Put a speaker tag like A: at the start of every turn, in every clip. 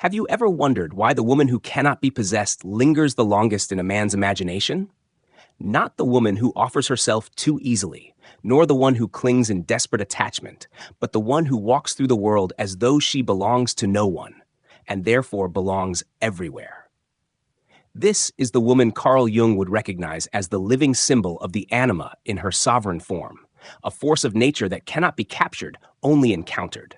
A: Have you ever wondered why the woman who cannot be possessed lingers the longest in a man's imagination? Not the woman who offers herself too easily, nor the one who clings in desperate attachment, but the one who walks through the world as though she belongs to no one, and therefore belongs everywhere. This is the woman Carl Jung would recognize as the living symbol of the anima in her sovereign form, a force of nature that cannot be captured, only encountered.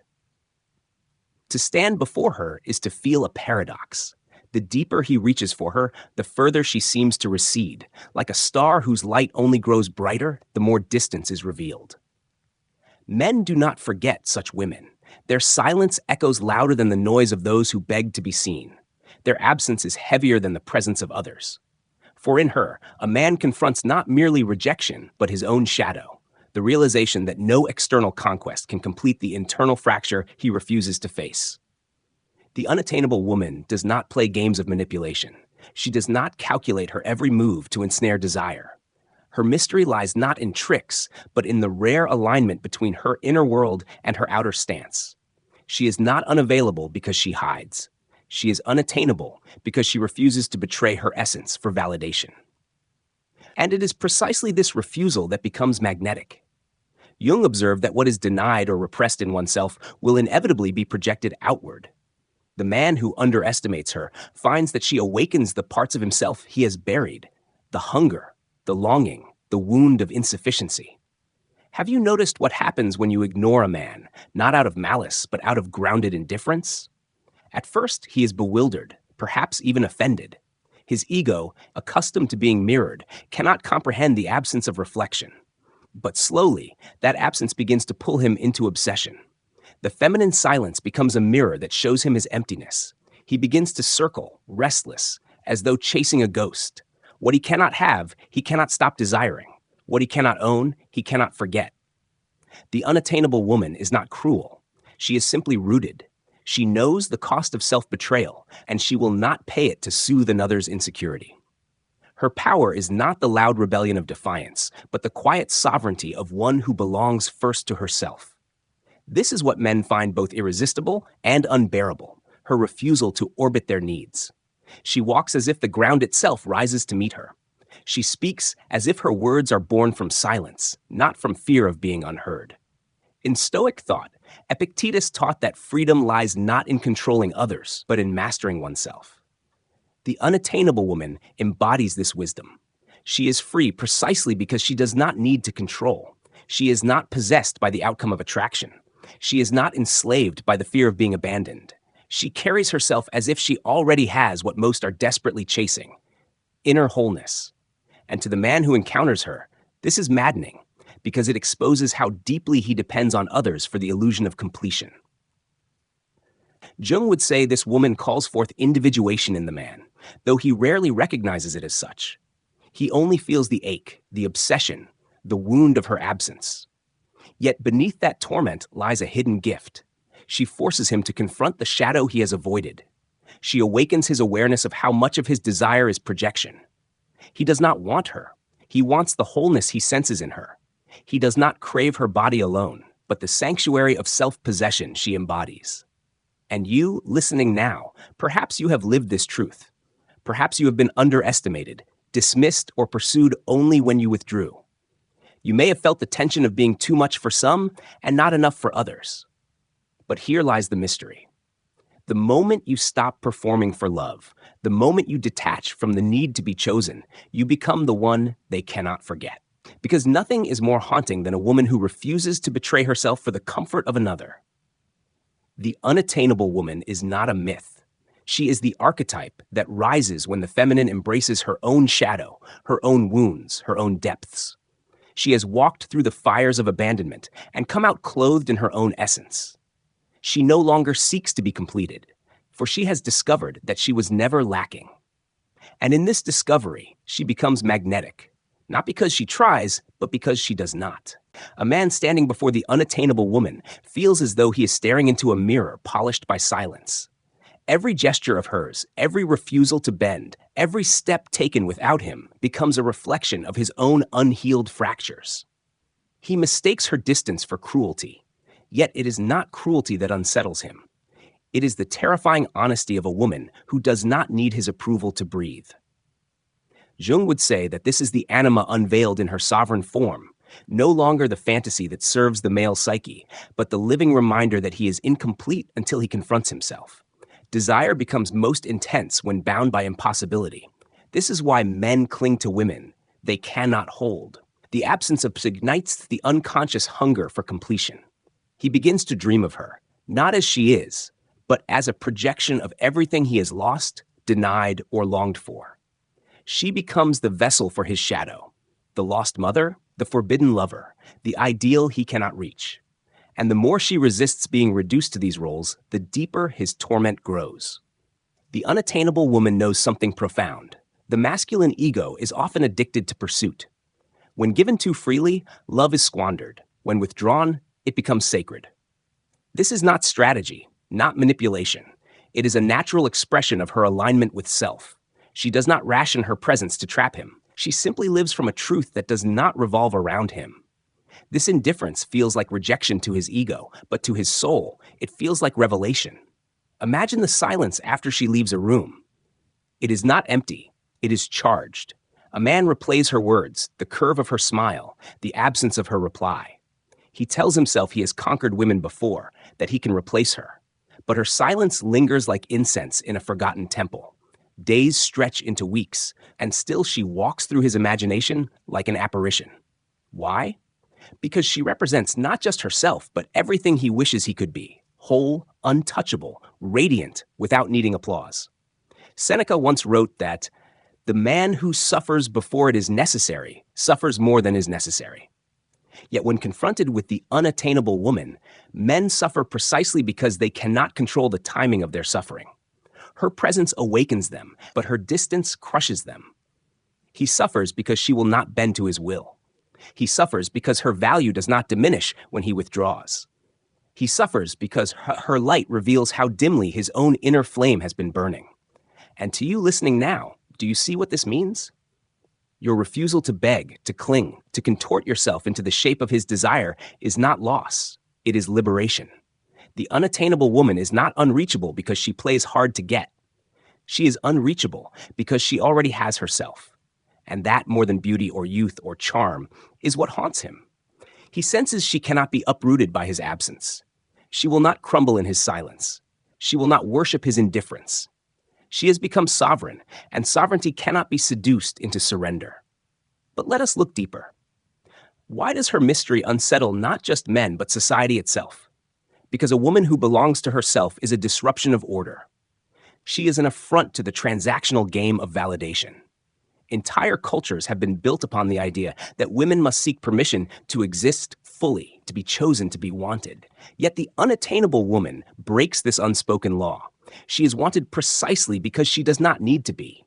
A: To stand before her is to feel a paradox. The deeper he reaches for her, the further she seems to recede, like a star whose light only grows brighter the more distance is revealed. Men do not forget such women. Their silence echoes louder than the noise of those who beg to be seen. Their absence is heavier than the presence of others. For in her, a man confronts not merely rejection, but his own shadow, the realization that no external conquest can complete the internal fracture he refuses to face. The unattainable woman does not play games of manipulation. She does not calculate her every move to ensnare desire. Her mystery lies not in tricks, but in the rare alignment between her inner world and her outer stance. She is not unavailable because she hides. She is unattainable because she refuses to betray her essence for validation. And it is precisely this refusal that becomes magnetic. Jung observed that what is denied or repressed in oneself will inevitably be projected outward. The man who underestimates her finds that she awakens the parts of himself he has buried, the hunger, the longing, the wound of insufficiency. Have you noticed what happens when you ignore a man, not out of malice, but out of grounded indifference? At first, he is bewildered, perhaps even offended. His ego, accustomed to being mirrored, cannot comprehend the absence of reflection. But slowly, that absence begins to pull him into obsession. The feminine silence becomes a mirror that shows him his emptiness. He begins to circle, restless, as though chasing a ghost. What he cannot have, he cannot stop desiring. What he cannot own, he cannot forget. The unattainable woman is not cruel. She is simply rooted. She knows the cost of self-betrayal, and she will not pay it to soothe another's insecurity. Her power is not the loud rebellion of defiance, but the quiet sovereignty of one who belongs first to herself. This is what men find both irresistible and unbearable, her refusal to orbit their needs. She walks as if the ground itself rises to meet her. She speaks as if her words are born from silence, not from fear of being unheard. In Stoic thought, Epictetus taught that freedom lies not in controlling others, but in mastering oneself. The unattainable woman embodies this wisdom. She is free precisely because she does not need to control. She is not possessed by the outcome of attraction. She is not enslaved by the fear of being abandoned. She carries herself as if she already has what most are desperately chasing: inner wholeness. And to the man who encounters her, this is maddening, because it exposes how deeply he depends on others for the illusion of completion. Jung would say this woman calls forth individuation in the man, though he rarely recognizes it as such. He only feels the ache, the obsession, the wound of her absence. Yet beneath that torment lies a hidden gift. She forces him to confront the shadow he has avoided. She awakens his awareness of how much of his desire is projection. He does not want her. He wants the wholeness he senses in her. He does not crave her body alone, but the sanctuary of self-possession she embodies. And you, listening now, perhaps you have lived this truth. Perhaps you have been underestimated, dismissed, or pursued only when you withdrew. You may have felt the tension of being too much for some and not enough for others. But here lies the mystery. The moment you stop performing for love, the moment you detach from the need to be chosen, you become the one they cannot forget. Because nothing is more haunting than a woman who refuses to betray herself for the comfort of another. The unattainable woman is not a myth. She is the archetype that rises when the feminine embraces her own shadow, her own wounds, her own depths. She has walked through the fires of abandonment and come out clothed in her own essence. She no longer seeks to be completed, for she has discovered that she was never lacking. And in this discovery, she becomes magnetic, not because she tries, but because she does not. A man standing before the unattainable woman feels as though he is staring into a mirror polished by silence. Every gesture of hers, every refusal to bend, every step taken without him becomes a reflection of his own unhealed fractures. He mistakes her distance for cruelty, yet it is not cruelty that unsettles him. It is the terrifying honesty of a woman who does not need his approval to breathe. Jung would say that this is the anima unveiled in her sovereign form, no longer the fantasy that serves the male psyche, but the living reminder that he is incomplete until he confronts himself. Desire becomes most intense when bound by impossibility. This is why men cling to women they cannot hold. The absence of ignites the unconscious hunger for completion. He begins to dream of her, not as she is, but as a projection of everything he has lost, denied, or longed for. She becomes the vessel for his shadow, the lost mother, the forbidden lover, the ideal he cannot reach. And the more she resists being reduced to these roles, the deeper his torment grows. The unattainable woman knows something profound. The masculine ego is often addicted to pursuit. When given too freely, love is squandered. When withdrawn, it becomes sacred. This is not strategy, not manipulation. It is a natural expression of her alignment with self. She does not ration her presence to trap him. She simply lives from a truth that does not revolve around him. This indifference feels like rejection to his ego, but to his soul, it feels like revelation. Imagine the silence after she leaves a room. It is not empty, it is charged. A man replays her words, the curve of her smile, the absence of her reply. He tells himself he has conquered women before, that he can replace her. But her silence lingers like incense in a forgotten temple. Days stretch into weeks, and still she walks through his imagination like an apparition. Why? Because she represents not just herself, but everything he wishes he could be. Whole, untouchable, radiant, without needing applause. Seneca once wrote that, "The man who suffers before it is necessary suffers more than is necessary." Yet when confronted with the unattainable woman, men suffer precisely because they cannot control the timing of their suffering. Her presence awakens them, but her distance crushes them. He suffers because she will not bend to his will. He suffers because her value does not diminish when he withdraws. He suffers because her light reveals how dimly his own inner flame has been burning. And to you listening now, do you see what this means? Your refusal to beg, to cling, to contort yourself into the shape of his desire is not loss, it is liberation. The unattainable woman is not unreachable because she plays hard to get. She is unreachable because she already has herself. And that, more than beauty or youth or charm, is what haunts him. He senses she cannot be uprooted by his absence. She will not crumble in his silence. She will not worship his indifference. She has become sovereign, and sovereignty cannot be seduced into surrender. But let us look deeper. Why does her mystery unsettle not just men, but society itself? Because a woman who belongs to herself is a disruption of order. She is an affront to the transactional game of validation. Entire cultures have been built upon the idea that women must seek permission to exist fully, to be chosen, to be wanted. Yet the unattainable woman breaks this unspoken law. She is wanted precisely because she does not need to be.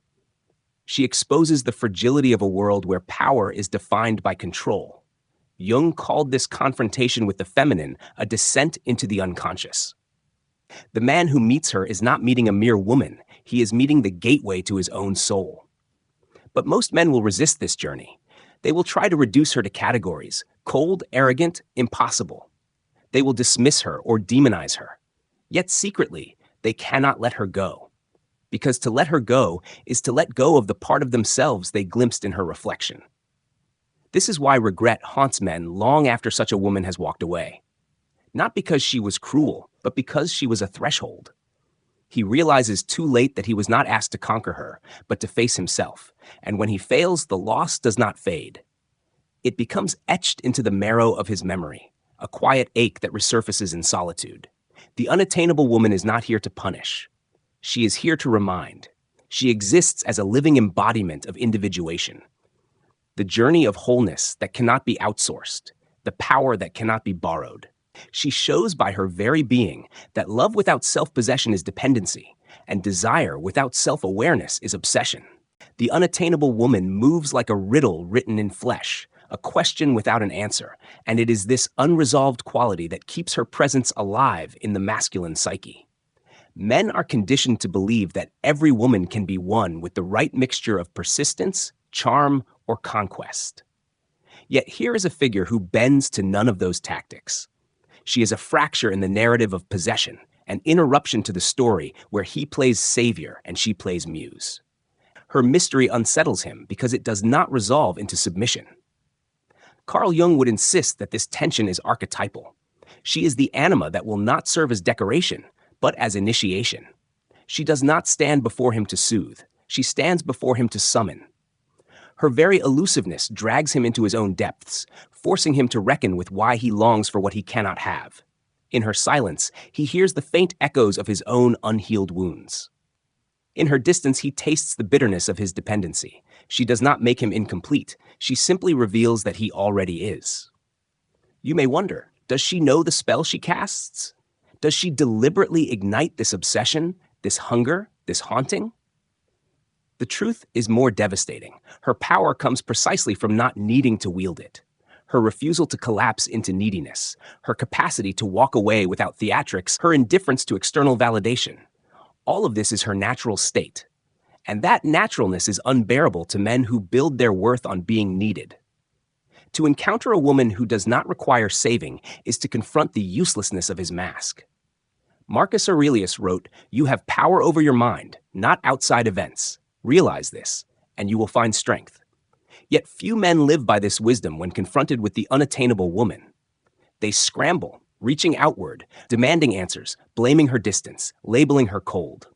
A: She exposes the fragility of a world where power is defined by control. Jung called this confrontation with the feminine a descent into the unconscious. The man who meets her is not meeting a mere woman, he is meeting the gateway to his own soul. But most men will resist this journey. They will try to reduce her to categories: cold, arrogant, impossible. They will dismiss her or demonize her. Yet secretly, they cannot let her go. Because to let her go is to let go of the part of themselves they glimpsed in her reflection. This is why regret haunts men long after such a woman has walked away. Not because she was cruel, but because she was a threshold. He realizes too late that he was not asked to conquer her, but to face himself. And when he fails, the loss does not fade. It becomes etched into the marrow of his memory, a quiet ache that resurfaces in solitude. The unattainable woman is not here to punish. She is here to remind. She exists as a living embodiment of individuation. The journey of wholeness that cannot be outsourced, the power that cannot be borrowed. She shows by her very being that love without self-possession is dependency, and desire without self-awareness is obsession. The unattainable woman moves like a riddle written in flesh, a question without an answer, and it is this unresolved quality that keeps her presence alive in the masculine psyche. Men are conditioned to believe that every woman can be won with the right mixture of persistence, charm, or conquest. Yet here is a figure who bends to none of those tactics. She is a fracture in the narrative of possession, an interruption to the story where he plays savior and she plays muse. Her mystery unsettles him because it does not resolve into submission. Carl Jung would insist that this tension is archetypal. She is the anima that will not serve as decoration, but as initiation. She does not stand before him to soothe. She stands before him to summon. Her very elusiveness drags him into his own depths, forcing him to reckon with why he longs for what he cannot have. In her silence, he hears the faint echoes of his own unhealed wounds. In her distance, he tastes the bitterness of his dependency. She does not make him incomplete. She simply reveals that he already is. You may wonder, does she know the spell she casts? Does she deliberately ignite this obsession, this hunger, this haunting? The truth is more devastating. Her power comes precisely from not needing to wield it. Her refusal to collapse into neediness, her capacity to walk away without theatrics, her indifference to external validation. All of this is her natural state. And that naturalness is unbearable to men who build their worth on being needed. To encounter a woman who does not require saving is to confront the uselessness of his mask. Marcus Aurelius wrote, "You have power over your mind, not outside events. Realize this, and you will find strength." Yet few men live by this wisdom when confronted with the unattainable woman. They scramble, reaching outward, demanding answers, blaming her distance, labeling her cold.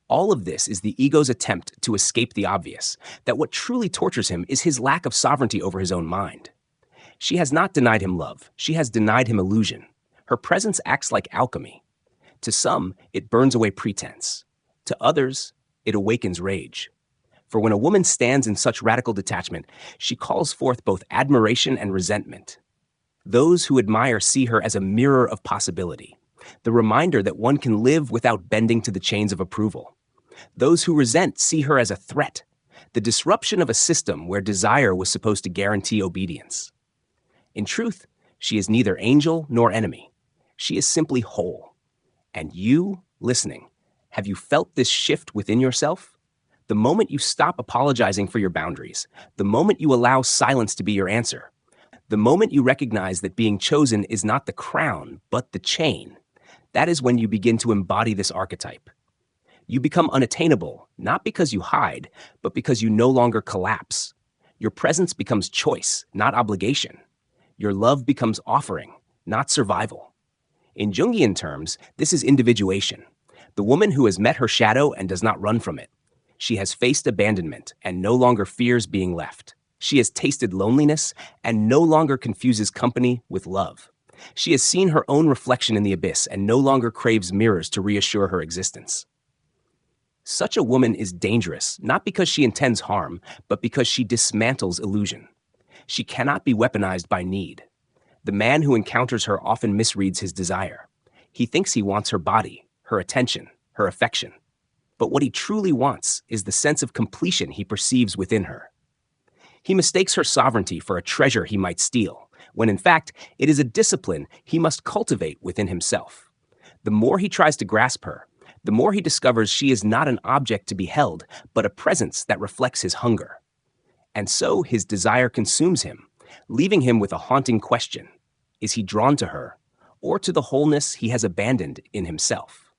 A: All of this is the ego's attempt to escape the obvious, that what truly tortures him is his lack of sovereignty over his own mind. She has not denied him love. She has denied him illusion. Her presence acts like alchemy. To some, it burns away pretense. To others, it awakens rage. For when a woman stands in such radical detachment, she calls forth both admiration and resentment. Those who admire see her as a mirror of possibility, the reminder that one can live without bending to the chains of approval. Those who resent see her as a threat, the disruption of a system where desire was supposed to guarantee obedience. In truth, she is neither angel nor enemy. She is simply whole. And you, listening, have you felt this shift within yourself? The moment you stop apologizing for your boundaries, the moment you allow silence to be your answer, the moment you recognize that being chosen is not the crown, but the chain, that is when you begin to embody this archetype. You become unattainable, not because you hide, but because you no longer collapse. Your presence becomes choice, not obligation. Your love becomes offering, not survival. In Jungian terms, this is individuation. The woman who has met her shadow and does not run from it. She has faced abandonment and no longer fears being left. She has tasted loneliness and no longer confuses company with love. She has seen her own reflection in the abyss and no longer craves mirrors to reassure her existence. Such a woman is dangerous, not because she intends harm, but because she dismantles illusion. She cannot be weaponized by need. The man who encounters her often misreads his desire. He thinks he wants her body, her attention, her affection. But what he truly wants is the sense of completion he perceives within her. He mistakes her sovereignty for a treasure he might steal, when in fact it is a discipline he must cultivate within himself. The more he tries to grasp her, the more he discovers she is not an object to be held, but a presence that reflects his hunger. And so his desire consumes him, leaving him with a haunting question. Is he drawn to her, or to the wholeness he has abandoned in himself?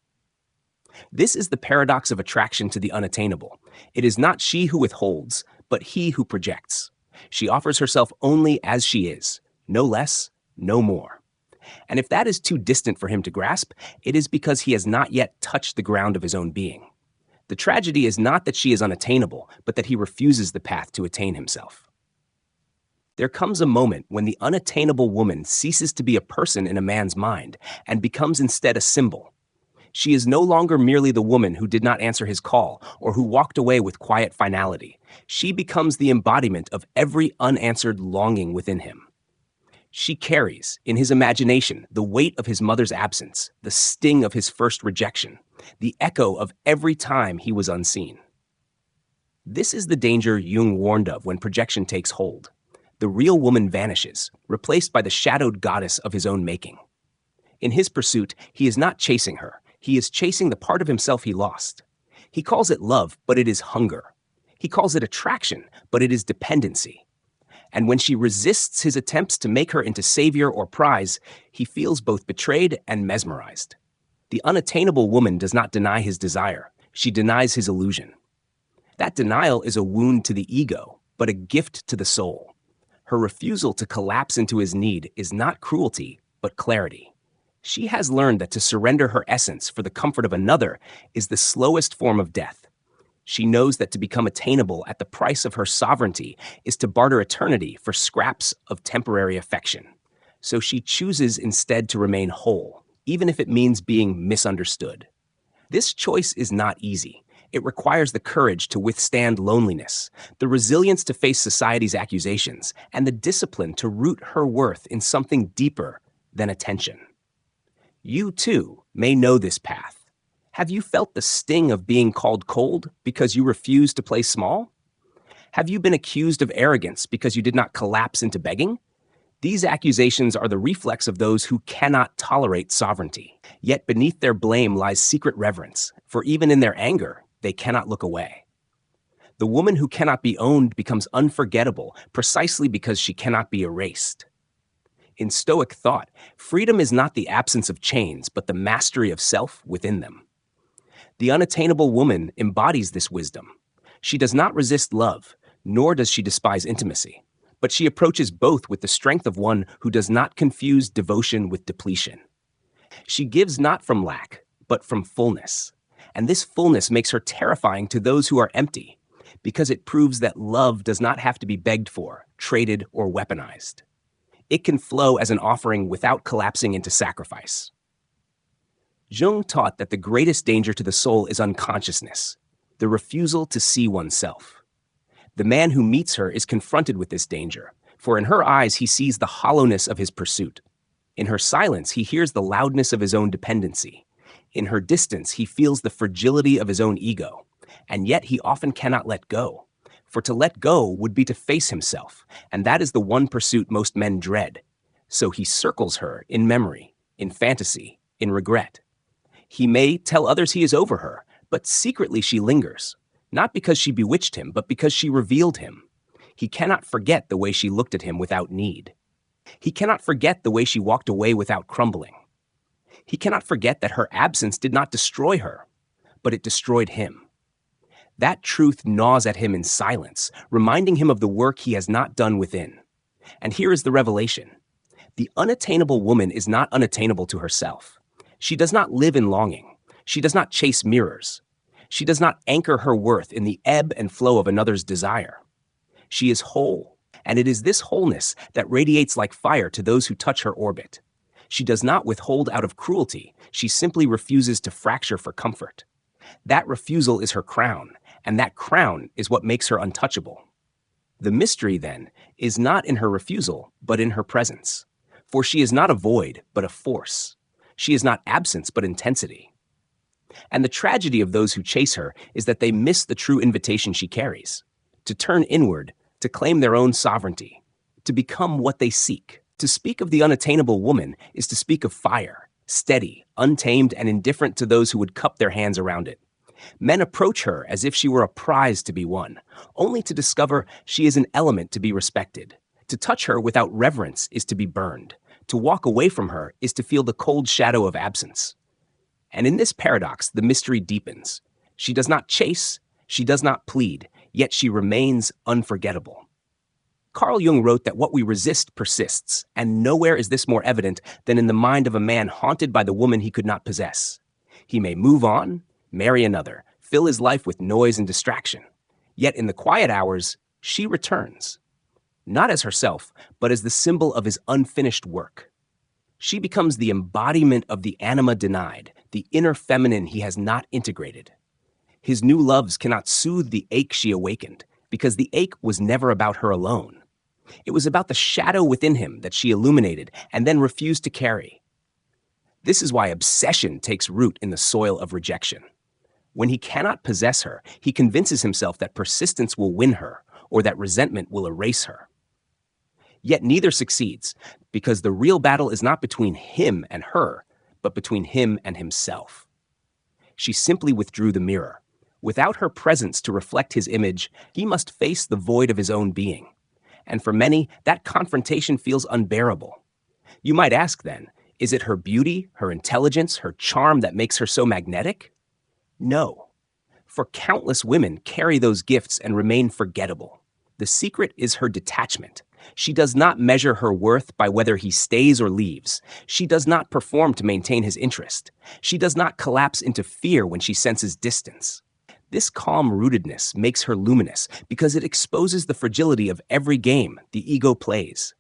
A: This is the paradox of attraction to the unattainable. It is not she who withholds, but he who projects. She offers herself only as she is, no less, no more. And if that is too distant for him to grasp, it is because he has not yet touched the ground of his own being. The tragedy is not that she is unattainable, but that he refuses the path to attain himself. There comes a moment when the unattainable woman ceases to be a person in a man's mind and becomes instead a symbol. She is no longer merely the woman who did not answer his call or who walked away with quiet finality. She becomes the embodiment of every unanswered longing within him. She carries, in his imagination, the weight of his mother's absence, the sting of his first rejection, the echo of every time he was unseen. This is the danger Jung warned of when projection takes hold. The real woman vanishes, replaced by the shadowed goddess of his own making. In his pursuit, he is not chasing her. He is chasing the part of himself he lost. He calls it love, but it is hunger. He calls it attraction, but it is dependency. And when she resists his attempts to make her into savior or prize, he feels both betrayed and mesmerized. The unattainable woman does not deny his desire. She denies his illusion. That denial is a wound to the ego, but a gift to the soul. Her refusal to collapse into his need is not cruelty, but clarity. She has learned that to surrender her essence for the comfort of another is the slowest form of death. She knows that to become attainable at the price of her sovereignty is to barter eternity for scraps of temporary affection. So she chooses instead to remain whole, even if it means being misunderstood. This choice is not easy. It requires the courage to withstand loneliness, the resilience to face society's accusations, and the discipline to root her worth in something deeper than attention. You, too, may know this path. Have you felt the sting of being called cold because you refused to play small? Have you been accused of arrogance because you did not collapse into begging? These accusations are the reflex of those who cannot tolerate sovereignty. Yet beneath their blame lies secret reverence, for even in their anger, they cannot look away. The woman who cannot be owned becomes unforgettable precisely because she cannot be erased. In Stoic thought, freedom is not the absence of chains, but the mastery of self within them. The unattainable woman embodies this wisdom. She does not resist love, nor does she despise intimacy, but she approaches both with the strength of one who does not confuse devotion with depletion. She gives not from lack, but from fullness, and this fullness makes her terrifying to those who are empty, because it proves that love does not have to be begged for, traded, or weaponized. It can flow as an offering without collapsing into sacrifice. Jung taught that the greatest danger to the soul is unconsciousness, the refusal to see oneself. The man who meets her is confronted with this danger, for in her eyes he sees the hollowness of his pursuit. In her silence he hears the loudness of his own dependency. In her distance he feels the fragility of his own ego, and yet he often cannot let go. For to let go would be to face himself, and that is the one pursuit most men dread. So he circles her in memory, in fantasy, in regret. He may tell others he is over her, but secretly she lingers, not because she bewitched him, but because she revealed him. He cannot forget the way she looked at him without need. He cannot forget the way she walked away without crumbling. He cannot forget that her absence did not destroy her, but it destroyed him. That truth gnaws at him in silence, reminding him of the work he has not done within. And here is the revelation. The unattainable woman is not unattainable to herself. She does not live in longing. She does not chase mirrors. She does not anchor her worth in the ebb and flow of another's desire. She is whole, and it is this wholeness that radiates like fire to those who touch her orbit. She does not withhold out of cruelty. She simply refuses to fracture for comfort. That refusal is her crown, and that crown is what makes her untouchable. The mystery, then, is not in her refusal, but in her presence. For she is not a void, but a force. She is not absence, but intensity. And the tragedy of those who chase her is that they miss the true invitation she carries, to turn inward, to claim their own sovereignty, to become what they seek. To speak of the unattainable woman is to speak of fire, steady, untamed, and indifferent to those who would cup their hands around it. Men approach her as if she were a prize to be won, only to discover she is an element to be respected. To touch her without reverence is to be burned. To walk away from her is to feel the cold shadow of absence. And in this paradox, the mystery deepens. She does not chase, she does not plead, yet she remains unforgettable. Carl Jung wrote that what we resist persists, and nowhere is this more evident than in the mind of a man haunted by the woman he could not possess. He may move on, marry another, fill his life with noise and distraction. Yet in the quiet hours, she returns. Not as herself, but as the symbol of his unfinished work. She becomes the embodiment of the anima denied, the inner feminine he has not integrated. His new loves cannot soothe the ache she awakened, because the ache was never about her alone. It was about the shadow within him that she illuminated and then refused to carry. This is why obsession takes root in the soil of rejection. When he cannot possess her, he convinces himself that persistence will win her, or that resentment will erase her. Yet neither succeeds, because the real battle is not between him and her, but between him and himself. She simply withdrew the mirror. Without her presence to reflect his image, he must face the void of his own being. And for many, that confrontation feels unbearable. You might ask then, Is it her beauty, her intelligence, her charm that makes her so magnetic? No. For countless women carry those gifts and remain forgettable. The secret is her detachment. She does not measure her worth by whether he stays or leaves. She does not perform to maintain his interest. She does not collapse into fear when she senses distance. This calm rootedness makes her luminous because it exposes the fragility of every game the ego plays.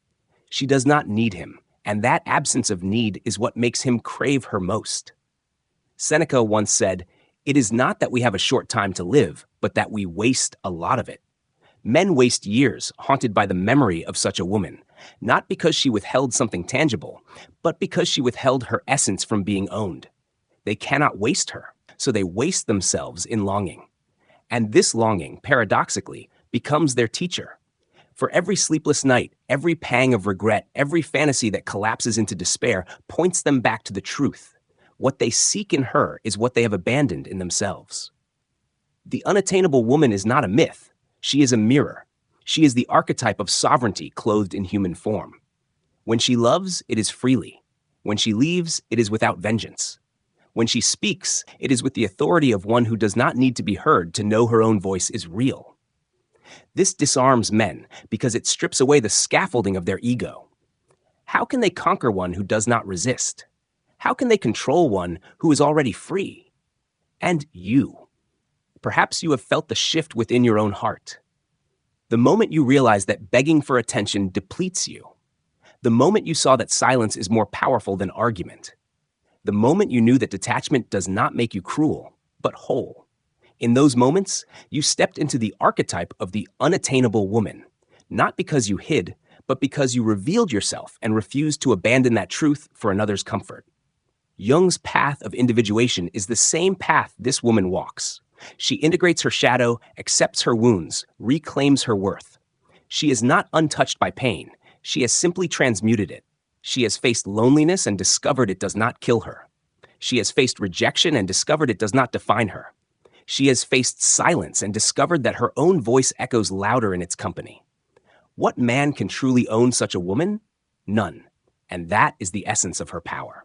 A: She does not need him, and that absence of need is what makes him crave her most. Seneca once said, "It is not that we have a short time to live, but that we waste a lot of it." Men waste years haunted by the memory of such a woman, not because she withheld something tangible, but because she withheld her essence from being owned. They cannot waste her, so they waste themselves in longing. And this longing, paradoxically, becomes their teacher. For every sleepless night, every pang of regret, every fantasy that collapses into despair points them back to the truth. What they seek in her is what they have abandoned in themselves. The unattainable woman is not a myth. She is a mirror. She is the archetype of sovereignty clothed in human form. When she loves, it is freely. When she leaves, it is without vengeance. When she speaks, it is with the authority of one who does not need to be heard to know her own voice is real. This disarms men because it strips away the scaffolding of their ego. How can they conquer one who does not resist? How can they control one who is already free? And you. Perhaps you have felt the shift within your own heart. The moment you realize that begging for attention depletes you. The moment you saw that silence is more powerful than argument. The moment you knew that detachment does not make you cruel, but whole. In those moments, you stepped into the archetype of the unattainable woman, not because you hid, but because you revealed yourself and refused to abandon that truth for another's comfort. Jung's path of individuation is the same path this woman walks. She integrates her shadow, accepts her wounds, reclaims her worth. She is not untouched by pain. She has simply transmuted it. She has faced loneliness and discovered it does not kill her. She has faced rejection and discovered it does not define her. She has faced silence and discovered that her own voice echoes louder in its company. What man can truly own such a woman? None. And that is the essence of her power.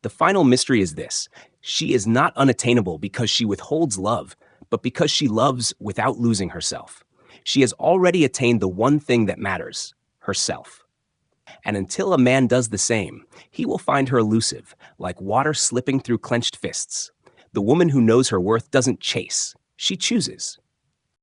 A: The final mystery is this: she is not unattainable because she withholds love, but because she loves without losing herself. She has already attained the one thing that matters, herself. And until a man does the same, he will find her elusive, like water slipping through clenched fists. The woman who knows her worth doesn't chase, she chooses.